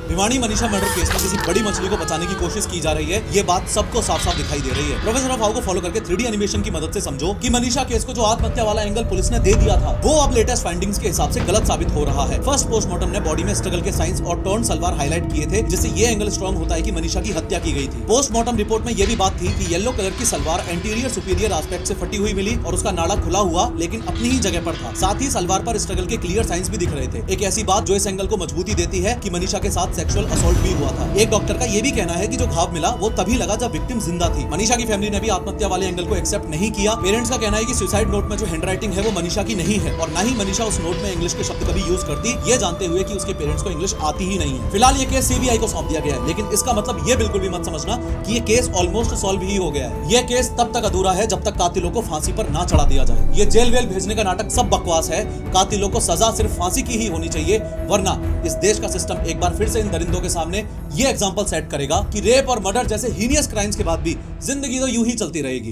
Bhiwani Manisha murder case में किसी बड़ी मछली को बचाने की कोशिश की जा रही है, ये बात सबको साफ साफ दिखाई दे रही है। प्रोफेसर ऑफ हाउ को फॉलो करके 3D एनिमेशन की मदद से समझो कि मनीषा केस को जो आत्महत्या वाला एंगल पुलिस ने दे दिया था, वो अब लेटेस्ट फाइंडिंग्स के हिसाब से गलत साबित हो रहा है। फर्स्ट पोस्टमार्टम ने बॉडी में स्ट्रगल के साइंस और टर्न सलवार हाईलाइट किए थे, जिससे ये एंगल स्ट्रॉन्ग होता है कि मनीषा की हत्या की गई थी। पोस्टमार्टम रिपोर्ट में ये भी बात थी कि येलो कलर की सलवार एंटीरियर सुपीरियर एस्पेक्ट से फटी हुई मिली और उसका नाड़ा खुला हुआ लेकिन अपनी ही जगह पर था। साथ ही सलवार पर स्ट्रगल के क्लियर साइंस भी दिख रहे थे। एक ऐसी बात जो इस एंगल को मजबूती देती है कि मनीषा के साथ सेक्सुअल असॉल्ट भी हुआ था। एक डॉक्टर का ये भी कहना है कि जो घाव मिला वो तभी लगा जब विक्टिम जिंदा थी। मनीषा की फैमिली ने भी आत्महत्या वाले एंगल को एक्सेप्ट नहीं किया। पेरेंट्स का कहना है कि सुसाइड नोट में जो हैंडराइटिंग है वो मनीषा की नहीं है और ना ही मनीषा उस नोट में इंग्लिश के शब्द कभी यूज करती, ये जानते हुए कि उसके पेरेंट्स को इंग्लिश आती ही नहीं है। फिलहाल ये केस सीबीआई को सौंप दिया गया है, लेकिन इसका मतलब ये बिल्कुल भी मत समझना कि ये केस ऑलमोस्ट सॉल्व ही हो गया है। ये केस तब तक अधूरा है जब तक कातिलों को फांसी पर ना चढ़ा दिया जाए। ये जेल वेल भेजने का नाटक सब बकवास है। कातिलों को सजा सिर्फ फांसी की ही होनी चाहिए, वरना इस देश का सिस्टम एक बार फिर से इन दरिंदों के सामने ये एग्जांपल सेट करेगा कि रेप और मर्डर जैसे हीनियस क्राइम्स के बाद भी जिंदगी तो यूं ही चलती रहेगी।